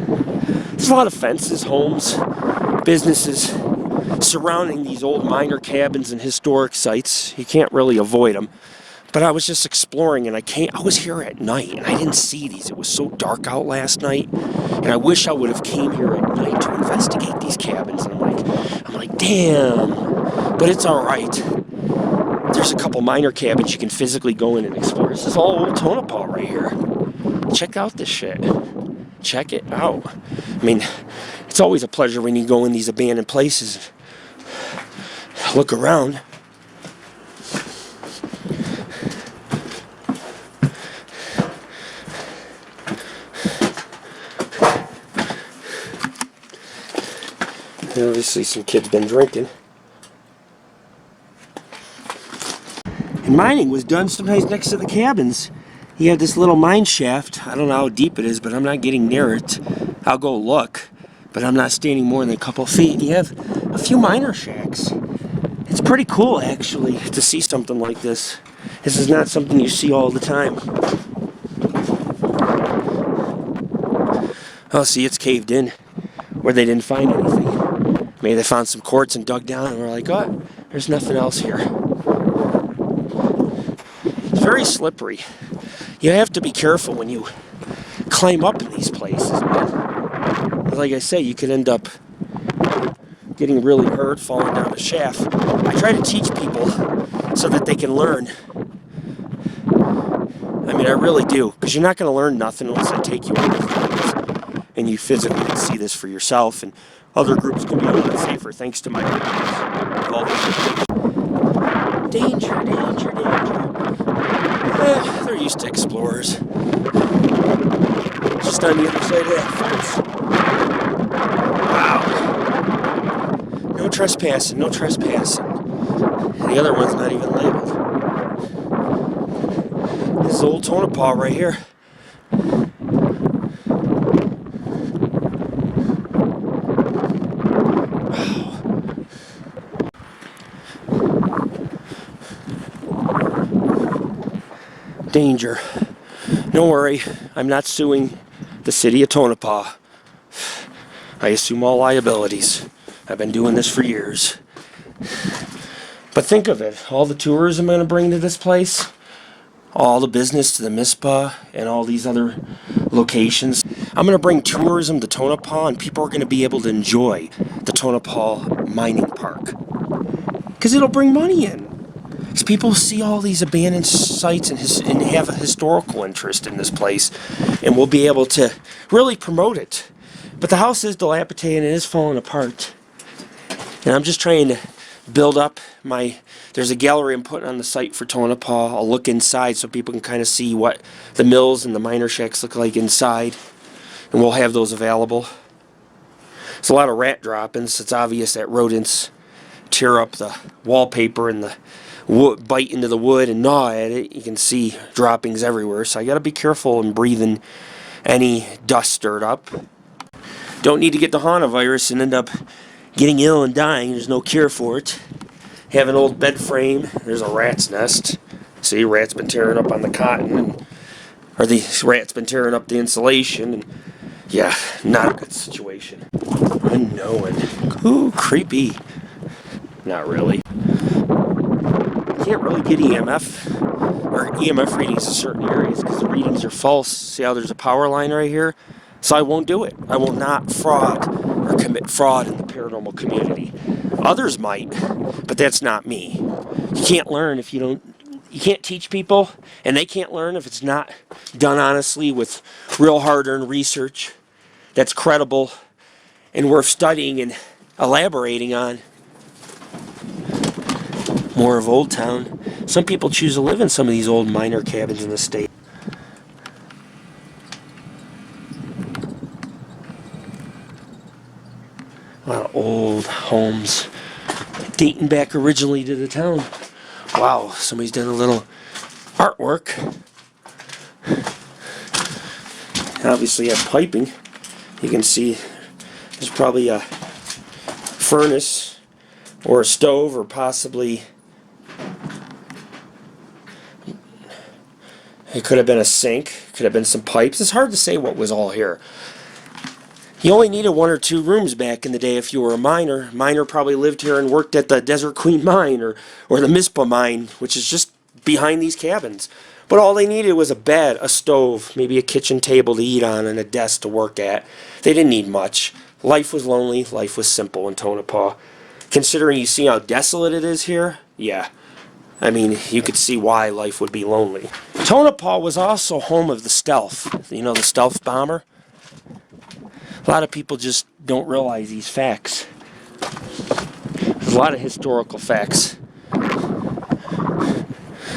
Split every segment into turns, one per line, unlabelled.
There's a lot of fences, homes, businesses surrounding these old miner cabins and historic sites. You can't really avoid them. But I was just exploring, and I was here at night, and I didn't see these. It was so dark out last night, and I wish I would have came here at night to investigate these cabins. And I'm like, damn. But it's all right. There's a couple miner cabins you can physically go in and explore. This is all old Tonopah right here. Check out this shit. Check it out. I mean, it's always a pleasure when you go in these abandoned places. Look around. Obviously some kids been drinking. And mining was done sometimes next to the cabins. You have this little mine shaft. I don't know how deep it is, but I'm not getting near it. I'll go look, but I'm not standing more than a couple feet. You have a few miner shacks. It's pretty cool, actually, to see something like this. This is not something you see all the time. Oh, see, it's caved in where they didn't find anything. Maybe they found some quartz and dug down and were like, oh, there's nothing else here. It's very slippery. You have to be careful when you climb up in these places, man. Like I say, you could end up getting really hurt, falling down a shaft. I try to teach people so that they can learn. I mean, I really do, because you're not going to learn nothing unless I take you on these journeys and you physically can see this for yourself. And other groups can be a lot safer thanks to my videos. Danger, danger, danger. They're used to explorers. Just on the other side of that fence. Wow. No trespassing, no trespassing. The other one's not even labeled. This is old Tonopah right here. Danger. Don't worry, I'm not suing the city of Tonopah. I assume all liabilities. I've been doing this for years. But think of it, all the tourism I'm going to bring to this place, all the business to the Mizpah and all these other locations. I'm going to bring tourism to Tonopah, and people are going to be able to enjoy the Tonopah Mining Park. Because it'll bring money in. Because people see all these abandoned sites and have a historical interest in this place, and we'll be able to really promote it. But the house is dilapidated and it is falling apart. And I'm just trying to build up there's a gallery I'm putting on the site for Tonopah. I'll look inside so people can kind of see what the mills and the miner shacks look like inside. And we'll have those available. There's a lot of rat droppings. It's obvious that rodents tear up the wallpaper and the wood, bite into the wood and gnaw at it. You can see droppings everywhere, so I gotta be careful in breathing any dust stirred up. Don't need to get the hantavirus and end up getting ill and dying. There's no cure for it. Have an old bed frame. There's a rat's nest. See, rat's been tearing up on the cotton, or the rat's been tearing up the insulation, and yeah, not a good situation. Unknown. Ooh, creepy. Not really. Can't really get EMF readings in certain areas because the readings are false. See how there's a power line right here? So I won't do it. I will not fraud or commit fraud in the paranormal community. Others might, but that's not me. You can't learn if you can't teach people, and they can't learn if it's not done honestly with real hard-earned research that's credible and worth studying and elaborating on. More of Old Town. Some people choose to live in some of these old miner cabins in the state. A lot of old homes dating back originally to the town. Wow, somebody's done a little artwork. Obviously have piping. You can see there's probably a furnace or a stove or possibly it could have been a sink, could have been some pipes. It's hard to say what was all here. You only needed 1 or 2 rooms back in the day if you were a miner. Miner probably lived here and worked at the Desert Queen mine or the Mizpah mine, which is just behind these cabins. But all they needed was a bed, a stove, maybe a kitchen table to eat on, and a desk to work at. They didn't need much. Life was lonely, life was simple in Tonopah. Considering you see how desolate it is here, yeah. I mean, you could see why life would be lonely. Tonopah was also home of the Stealth. You know, the Stealth bomber? A lot of people just don't realize these facts. There's a lot of historical facts.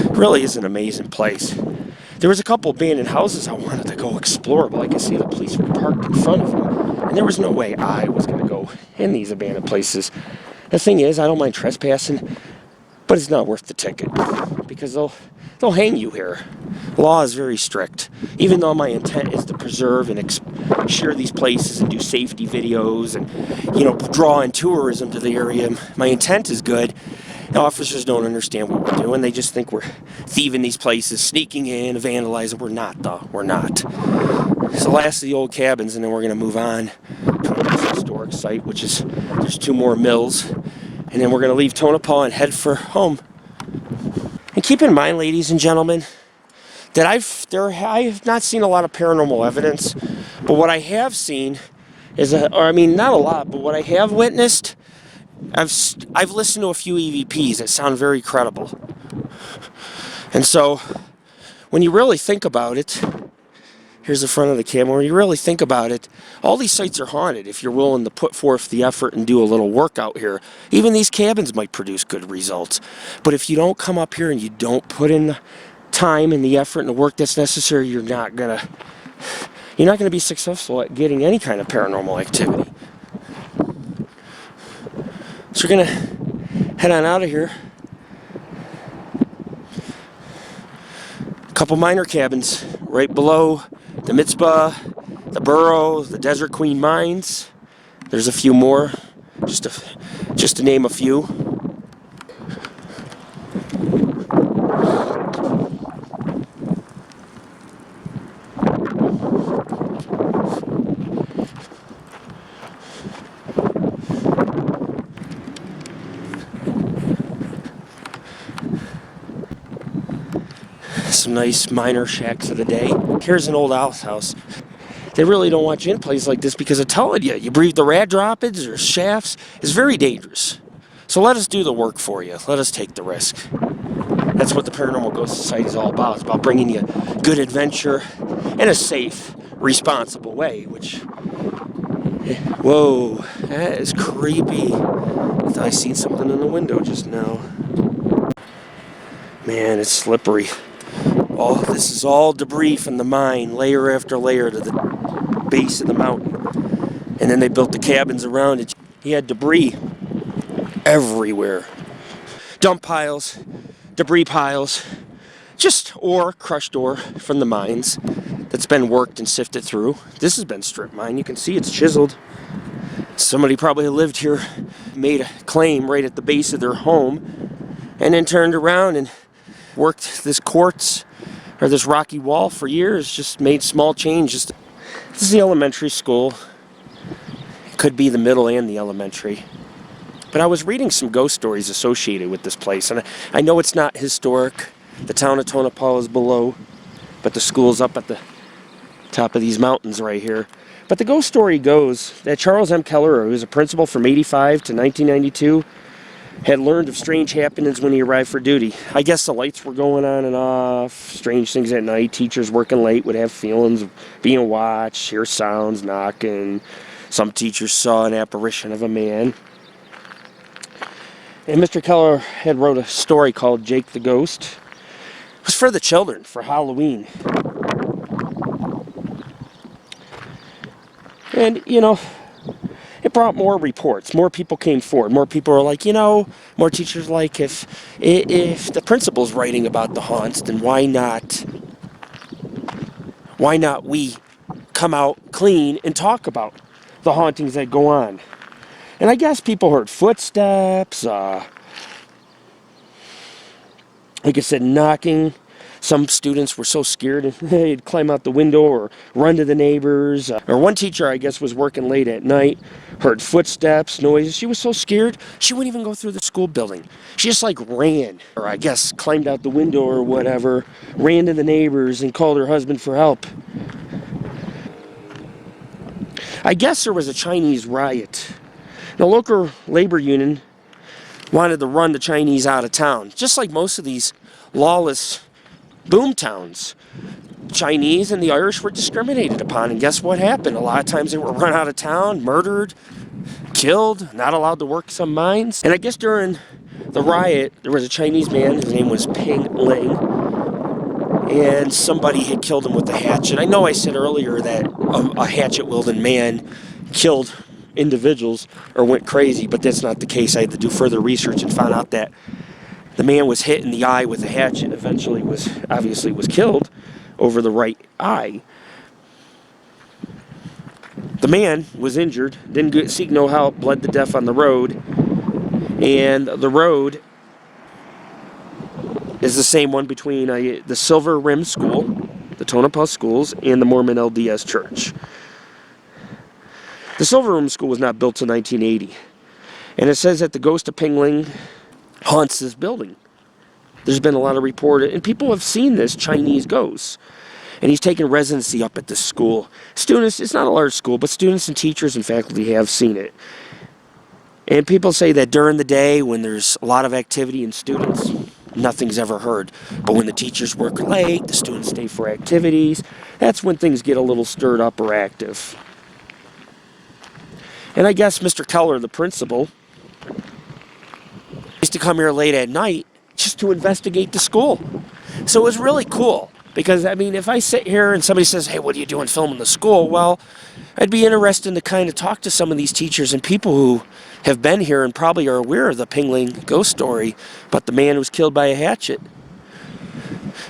It really is an amazing place. There was a couple abandoned houses I wanted to go explore, but like I see, the police were parked in front of them. And there was no way I was going to go in these abandoned places. The thing is, I don't mind trespassing, but it's not worth the ticket. Because they'll hang you here. The law is very strict. Even though my intent is to preserve and share these places and do safety videos and, you know, draw in tourism to the area, my intent is good. The officers don't understand what we're doing. They just think we're thieving these places, sneaking in, vandalizing. We're not, though. We're not. It's the last of the old cabins, and then we're going to move on to a historic site, which is, there's 2 more mills. And then we're going to leave Tonopah and head for home. And keep in mind, ladies and gentlemen, that I have not seen a lot of paranormal evidence, but what I have seen is, not a lot, but what I have witnessed, I've listened to a few EVPs that sound very credible. And so, when you really think about it, here's the front of the camera, when you really think about it, all these sites are haunted if you're willing to put forth the effort and do a little work out here. Even these cabins might produce good results. But if you don't come up here and you don't put in the time and the effort and the work that's necessary, you're not gonna be successful at getting any kind of paranormal activity. So we're gonna head on out of here. A couple minor cabins right below the Mizpah, the Burrow, the Desert Queen mines. There's a few more, just to name a few. Some nice minor shacks of the day. Here's an old outhouse. They really don't want you in a place like this because I'm telling you, you breathe the rad droppings or shafts. It's very dangerous. So let us do the work for you. Let us take the risk. That's what the Paranormal Ghost Society is all about. It's about bringing you good adventure in a safe, responsible way, which... Whoa, that is creepy. I thought I seen something in the window just now. Man, it's slippery. Oh, this is all debris from the mine, layer after layer to the base of the mountain. And then they built the cabins around it. He had debris everywhere. Dump piles, debris piles, just ore, crushed ore from the mines that's been worked and sifted through. This has been strip mined. You can see it's chiseled. Somebody probably lived here, made a claim right at the base of their home, and then turned around and worked this quartz or this rocky wall for years, just made small changes. This is the elementary school. It could be the middle and the elementary. But I was reading some ghost stories associated with this place, and I know it's not historic. The town of Tonopah is below, but the school's up at the top of these mountains right here. But the ghost story goes that Charles M. Keller, who was a principal from 85 to 1992, had learned of strange happenings when he arrived for duty. I guess the lights were going on and off, strange things at night. Teachers working late would have feelings of being watched, hear sounds, knocking. Some teachers saw an apparition of a man. And Mr. Keller had wrote a story called Jake the Ghost. It was for the children, for Halloween. And, you know, it brought more reports. More people came forward. More people were like, you know, more teachers like, if the principal's writing about the haunts, then why not we come out clean and talk about the hauntings that go on? And I guess people heard footsteps, like I said, knocking. Some students were so scared they'd climb out the window or run to the neighbors. Or one teacher, I guess, was working late at night, heard footsteps, noises. She was so scared, she wouldn't even go through the school building. She just like ran, or I guess climbed out the window or whatever, ran to the neighbors and called her husband for help. I guess there was a Chinese riot. The local labor union wanted to run the Chinese out of town, just like most of these lawless boom towns. Chinese and the Irish were discriminated upon, and guess what happened? A lot of times they were run out of town, murdered, killed, not allowed to work some mines. And I guess during the riot, there was a Chinese man, his name was Ping Ling, and somebody had killed him with a hatchet. I know I said earlier that a hatchet-wielding man killed individuals or went crazy, but that's not the case. I had to do further research and found out that the man was hit in the eye with a hatchet, eventually was killed over the right eye. The man was injured, didn't seek no help, bled to death on the road, and the road is the same one between the Silver Rim School, the Tonopah schools, and the Mormon LDS Church. The Silver Rim School was not built till 1980, and it says that the ghost of Ping Ling haunts this building. There's been a lot of reported, and people have seen this Chinese ghost. And he's taken residency up at this school. Students, it's not a large school, but students and teachers and faculty have seen it. And people say that during the day, when there's a lot of activity in students, nothing's ever heard. But when the teachers work late, the students stay for activities, that's when things get a little stirred up or active. And I guess Mr. Keller, the principal, used to come here late at night just to investigate the school. So it was really cool. Because, I mean, if I sit here and somebody says, hey, what are you doing filming the school? Well, I'd be interested to kind of talk to some of these teachers and people who have been here and probably are aware of the Ping Ling ghost story, but the man was killed by a hatchet.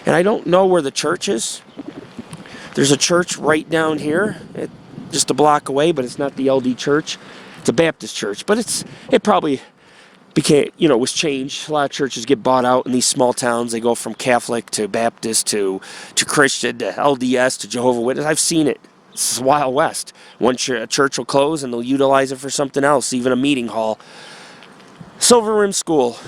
And I don't know where the church is. There's a church right down here, just a block away, but it's not the LD church. It's a Baptist church, but it probably became, was changed. A lot of churches get bought out in these small towns. They go from Catholic to Baptist to Christian to LDS to Jehovah's Witness. I've seen it. It's Wild West. One church will close and they'll utilize it for something else, even a meeting hall. Silver Rim School,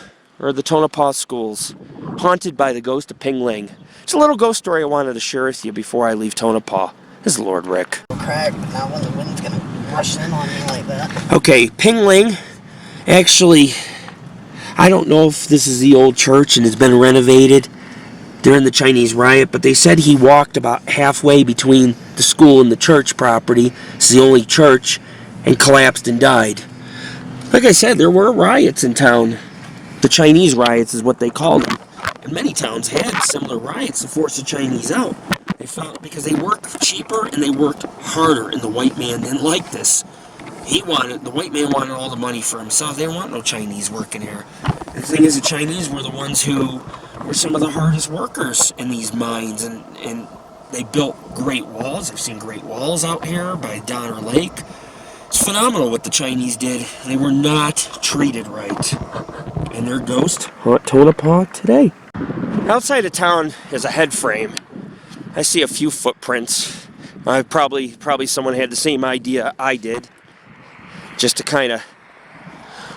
or the Tonopah schools, haunted by the ghost of Ping Ling. It's a little ghost story I wanted to share with you before I leave Tonopah. This is Lord Rick.
Crack, but not when the wind's gonna rush in on me like that.
Okay, Ping Ling, actually, I don't know if this is the old church and it's been renovated during the Chinese riot, but they said he walked about halfway between the school and the church property. It's the only church, and collapsed and died. Like I said, there were riots in town. The Chinese riots is what they called them. And many towns had similar riots to force the Chinese out. They felt because they worked cheaper and they worked harder, and the white man didn't like this. The white man wanted all the money for himself. They didn't want no Chinese working here. And the thing is, the Chinese were the ones who were some of the hardest workers in these mines, and they built great walls. I've seen great walls out here by Donner Lake. It's phenomenal what the Chinese did. They were not treated right. And their ghosts haunt Tonopah today. Outside of town is a head frame. I see a few footprints. Probably someone had the same idea I did, just to kind of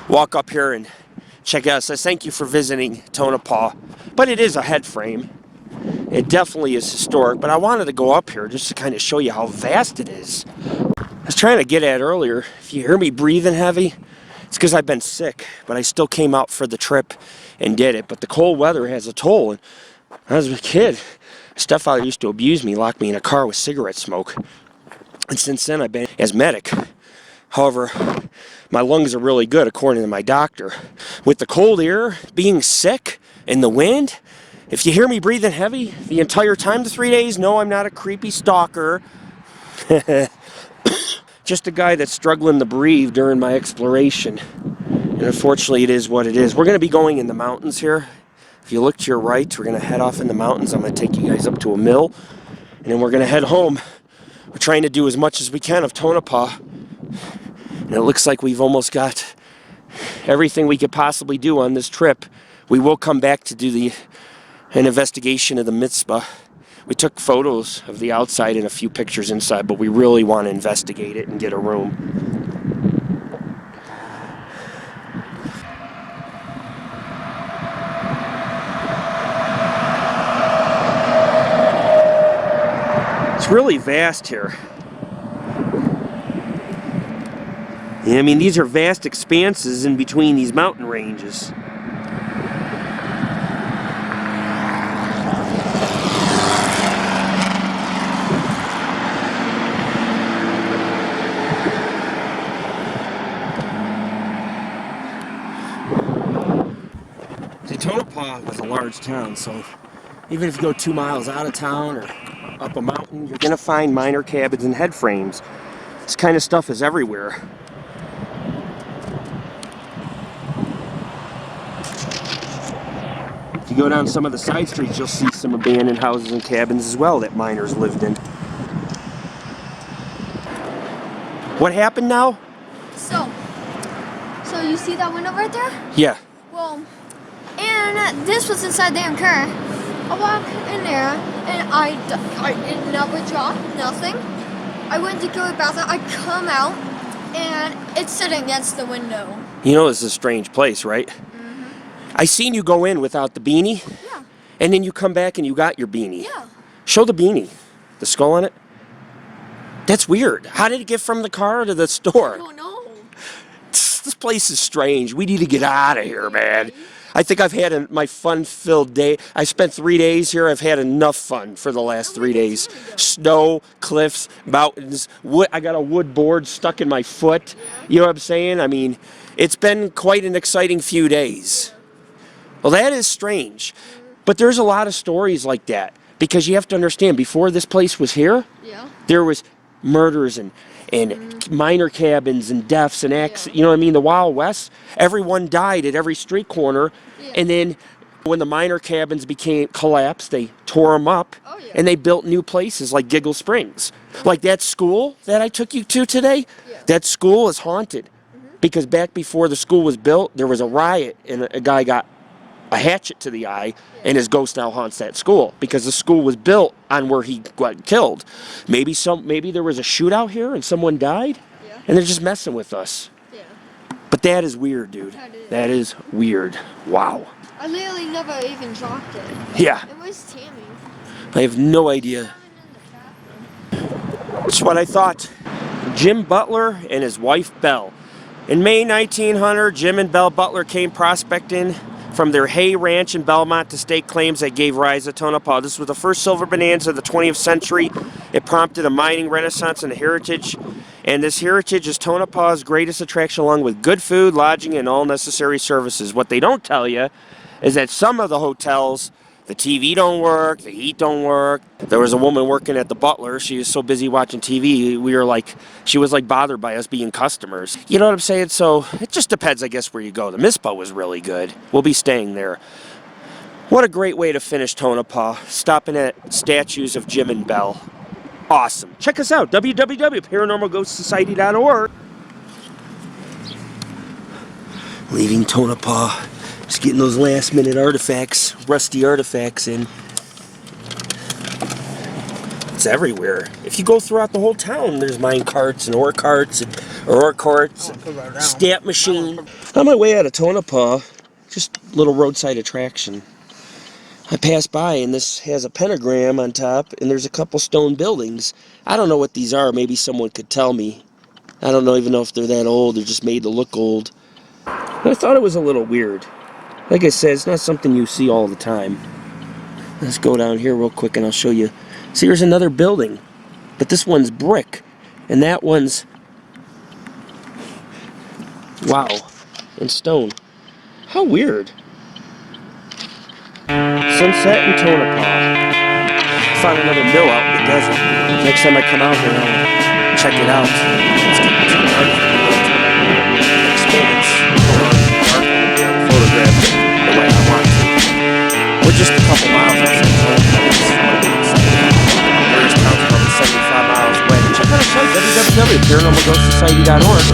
walk up here and check out. It says, thank you for visiting Tonopah. But it is a head frame. It definitely is historic, but I wanted to go up here just to kind of show you how vast it is. I was trying to get at earlier, if you hear me breathing heavy, it's because I've been sick, but I still came out for the trip and did it. But the cold weather has a toll. And when I was a kid, my stepfather used to abuse me, lock me in a car with cigarette smoke. And since then, I've been asthmatic. However, my lungs are really good, according to my doctor. With the cold air, being sick, and the wind, if you hear me breathing heavy the entire time, the 3 days, no, I'm not a creepy stalker. Just a guy that's struggling to breathe during my exploration. And unfortunately, it is what it is. We're going to be going in the mountains here. If you look to your right, we're going to head off in the mountains. I'm going to take you guys up to a mill, and then we're going to head home. We're trying to do as much as we can of Tonopah. And it looks like we've almost got everything we could possibly do on this trip. We will come back to do the an investigation of the mitzvah. We took photos of the outside and a few pictures inside, but we really want to investigate it and get a room. It's really vast here. Yeah, I mean, these are vast expanses in between these mountain ranges. See, Tonopah was a large town, so even if you go 2 miles out of town or up a mountain, you're gonna find minor cabins and head frames. This kind of stuff is everywhere. If you go down some of the side streets, you'll see some abandoned houses and cabins as well that miners lived in. What happened now?
So you see that window right there?
Yeah.
Well, and this was inside the anchor. I walk in there, and it never dropped, nothing. I went to go to the bathroom, I come out, and it's sitting against the window.
You know, it's a strange place, right?
Mm-hmm.
I seen you go in without the beanie,
Yeah.
and then you come back and you got your beanie.
Yeah.
Show the beanie. The skull on it? That's weird. How did it get from the car to the store?
I don't know.
This place is strange. We need to get out of here, man. I think I've had my fun-filled day. I spent 3 days here. I've had enough fun for the last 3 days. Snow, cliffs, mountains, wood. I got a wood board stuck in my foot. You know what I'm saying? I mean, it's been quite an exciting few days. Well, that is strange. But there's a lot of stories like that. Because you have to understand, before this place was here,
Yeah.
there was murders and minor cabins and deaths and accidents. You know what I mean? The Wild West, everyone died at every street corner.
Yeah.
And then when the minor cabins collapsed, they tore them up.
Oh, yeah.
And they built new places like Giggle Springs. Like that school that I took you to today,
Yeah.
that school is haunted. Because back before the school was built, there was a riot and a guy got a hatchet to the eye, and his ghost now haunts that school because the school was built on where he got killed. Maybe there was a shootout here and someone died,
Yeah.
and they're just messing with us.
Yeah.
But that is weird, dude.
That is.
That is weird. Wow.
I literally never even dropped it.
Yeah,
It was Tammy.
I have no idea. That's what I thought. Jim Butler and his wife Belle. In May 1900, Jim and Belle Butler came prospecting from their hay ranch in Belmont to stake claims that gave rise to Tonopah. This was the first silver bonanza of the 20th century. It prompted a mining renaissance and a heritage. And this heritage is Tonopah's greatest attraction, along with good food, lodging, and all necessary services. What they don't tell you is that some of the hotels, the TV don't work, the heat don't work. There was a woman working at the Butler. She was so busy watching TV, she was bothered by us being customers. You know what I'm saying? So it just depends, I guess, where you go. The Mizpah was really good. We'll be staying there. What a great way to finish Tonopah, stopping at statues of Jim and Belle. Awesome. Check us out, www.paranormalghostsociety.org. Leaving Tonopah. Just getting those last minute artifacts, rusty artifacts in. It's everywhere. If you go throughout the whole town, there's mine carts and ore carts, stamp machine. On my way out of Tonopah, just a little roadside attraction. I passed by and this has a pentagram on top and there's a couple stone buildings. I don't know what these are. Maybe someone could tell me. I don't even know if they're that old. They're just made to look old. But I thought it was a little weird. Like I said, it's not something you see all the time. Let's go down here real quick and I'll show you. See, here's another building. But this one's brick. And that one's... wow. In stone. How weird. Sunset in Tonopah. Found another mill out in the desert. Next time I come out here, I'll check it out. Let's get to the experience. Photograph it the way I want to. We're just a couple miles outside Tonopah. Nearest town's probably 75 miles away. Check out our site, www.paranormalghostsociety.org.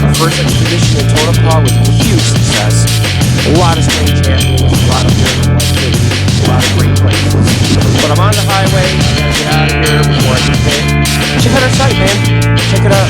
Our first expedition in Tonopah was a huge success. A lot of strange happenings, a lot of paranormal activity. lot of great places. But I'm on the highway. I gotta get out of here before I get hit. Check out our site, man. Check it out.